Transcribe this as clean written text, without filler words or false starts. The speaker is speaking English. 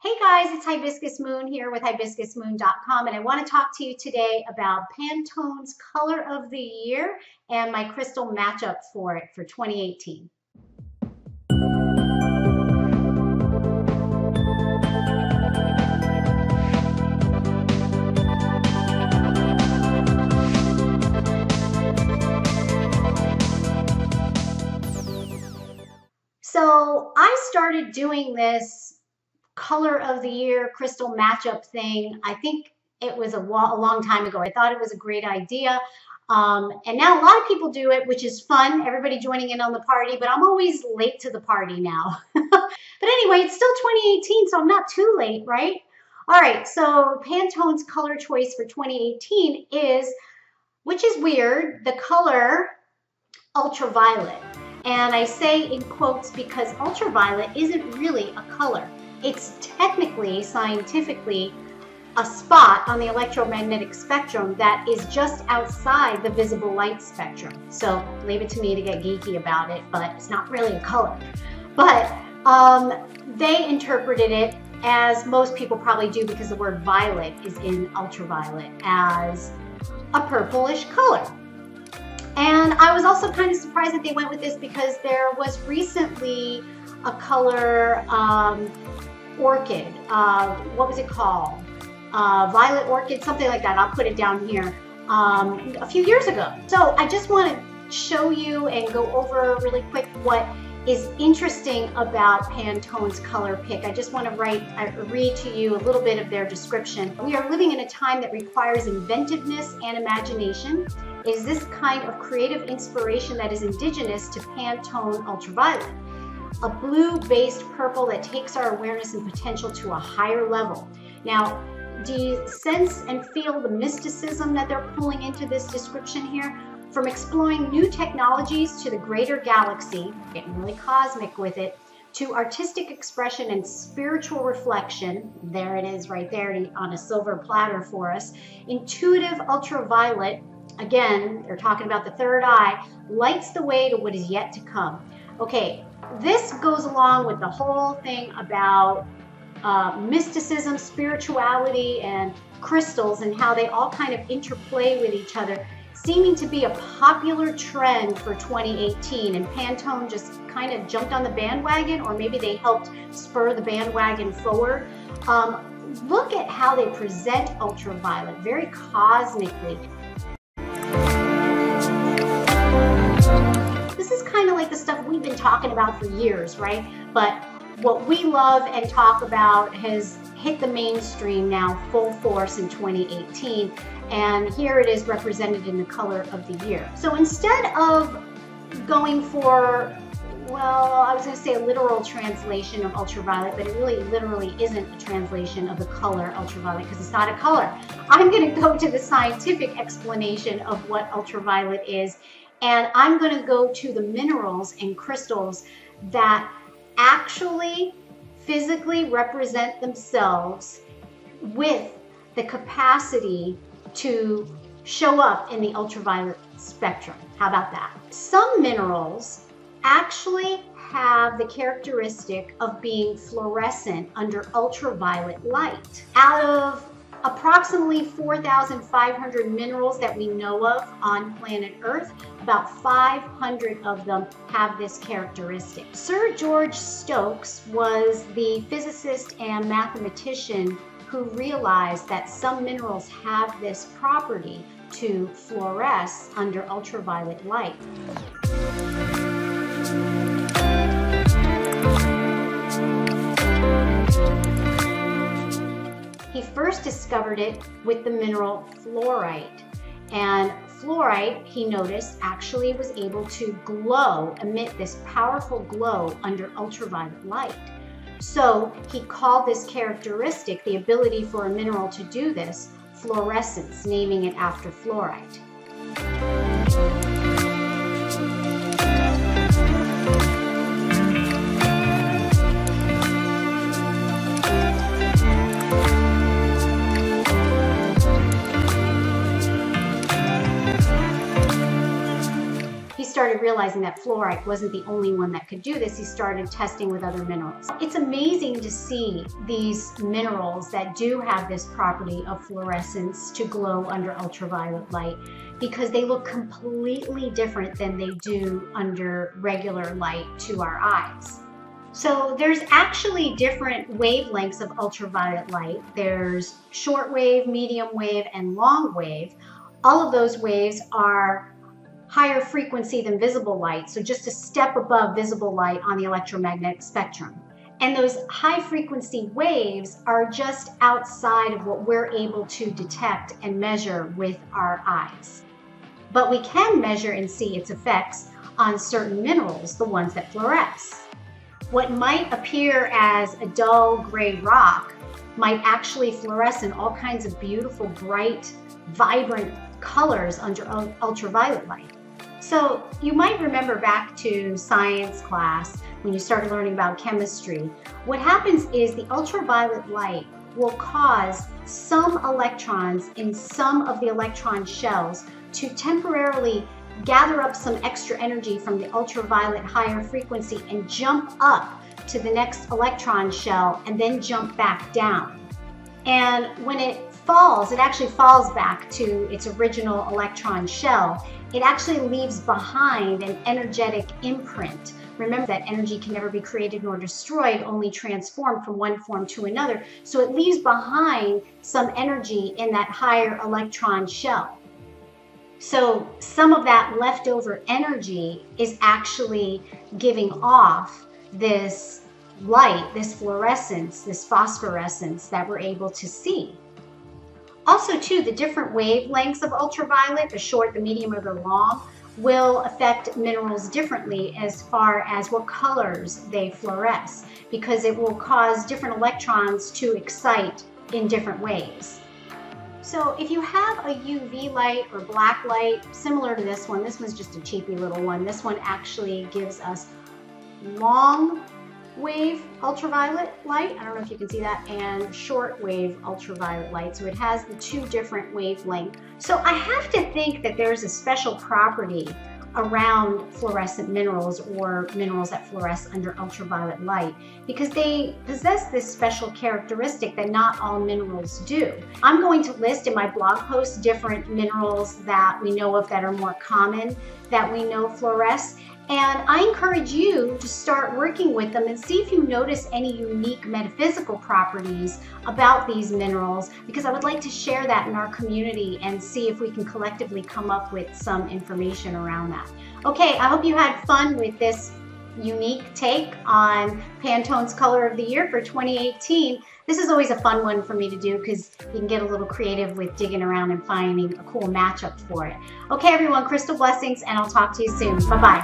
Hey guys, it's Hibiscus Moon here with hibiscusmoon.com, and I want to talk to you today about Pantone's Color of the Year and my crystal matchup for it for 2018. So I started doing this color of the year crystal matchup thing. I think it was a long time ago. I thought it was a great idea. And now a lot of people do it, which is fun. Everybody joining in on the party, but I'm always late to the party now. But anyway, it's still 2018, so I'm not too late, right? All right, so Pantone's color choice for 2018 is, which is weird, the color Ultraviolet. And I say in quotes because ultraviolet isn't really a color. It's technically, scientifically, a spot on the electromagnetic spectrum that is just outside the visible light spectrum. So leave it to me to get geeky about it, but it's not really a color. But they interpreted it, as most people probably do because the word violet is in ultraviolet, as a purplish color. And I was also kind of surprised that they went with this because there was recently a color orchid, what was it called? Violet orchid, something like that. I'll put it down here, a few years ago. So I just want to show you and go over really quick what is interesting about Pantone's color pick. I just want to read to you a little bit of their description. We are living in a time that requires inventiveness and imagination. It is this kind of creative inspiration that is indigenous to Pantone Ultraviolet, a blue-based purple that takes our awareness and potential to a higher level. Now, do you sense and feel the mysticism that they're pulling into this description here? From exploring new technologies to the greater galaxy, getting really cosmic with it, to artistic expression and spiritual reflection, there it is right there on a silver platter for us, intuitive ultraviolet, again, they're talking about the third eye, lights the way to what is yet to come. Okay, this goes along with the whole thing about mysticism, spirituality, and crystals and how they all kind of interplay with each other, seeming to be a popular trend for 2018, and Pantone just kind of jumped on the bandwagon, or maybe they helped spur the bandwagon forward. Look at how they present ultraviolet, very cosmically. This is kind of like the stuff we've been talking about for years, right? But what we love and talk about has hit the mainstream now full force in 2018. And here it is represented in the color of the year. So instead of going for, well, I was going to say a literal translation of ultraviolet, but it really literally isn't a translation of the color ultraviolet because it's not a color. I'm going to go to the scientific explanation of what ultraviolet is, and I'm going to go to the minerals and crystals that actually physically represent themselves with the capacity to show up in the ultraviolet spectrum. How about that? Some minerals actually have the characteristic of being fluorescent under ultraviolet light. Out of approximately 4,500 minerals that we know of on planet Earth, about 500 of them have this characteristic. Sir George Stokes was the physicist and mathematician who realized that some minerals have this property to fluoresce under ultraviolet light. He first discovered it with the mineral fluorite. And fluorite, he noticed, actually was able to glow, emit this powerful glow under ultraviolet light. So he called this characteristic, the ability for a mineral to do this, fluorescence, naming it after fluorite. started realizing that fluorite wasn't the only one that could do this, he started testing with other minerals. It's amazing to see these minerals that do have this property of fluorescence to glow under ultraviolet light, because they look completely different than they do under regular light to our eyes. So there's actually different wavelengths of ultraviolet light. There's short wave, medium wave, and long wave. All of those waves are higher frequency than visible light, so just a step above visible light on the electromagnetic spectrum. And those high frequency waves are just outside of what we're able to detect and measure with our eyes. But we can measure and see its effects on certain minerals, the ones that fluoresce. What might appear as a dull gray rock might actually fluoresce in all kinds of beautiful, bright, vibrant colors under ultraviolet light. So you might remember back to science class when you started learning about chemistry. What happens is the ultraviolet light will cause some electrons in some of the electron shells to temporarily gather up some extra energy from the ultraviolet higher frequency and jump up to the next electron shell and then jump back down. And when it falls, it actually falls back to its original electron shell. It actually leaves behind an energetic imprint. Remember that energy can never be created nor destroyed, only transformed from one form to another. So it leaves behind some energy in that higher electron shell. So some of that leftover energy is actually giving off this light, this fluorescence, this phosphorescence that we're able to see. Also too, the different wavelengths of ultraviolet, the short, the medium, or the long, will affect minerals differently as far as what colors they fluoresce, because it will cause different electrons to excite in different ways. So if you have a UV light or black light similar to this one's just a cheapy little one. This one actually gives us long wave ultraviolet light, I don't know if you can see that, and short wave ultraviolet light. So it has the two different wavelengths. So I have to think that there's a special property around fluorescent minerals or minerals that fluoresce under ultraviolet light, because they possess this special characteristic that not all minerals do. I'm going to list in my blog post different minerals that we know of that are more common that we know fluoresce. And I encourage you to start working with them and see if you notice any unique metaphysical properties about these minerals, because I would like to share that in our community and see if we can collectively come up with some information around that. Okay, I hope you had fun with this unique take on Pantone's Color of the Year for 2018. This is always a fun one for me to do because you can get a little creative with digging around and finding a cool matchup for it. Okay, everyone, crystal blessings, and I'll talk to you soon. Bye-bye.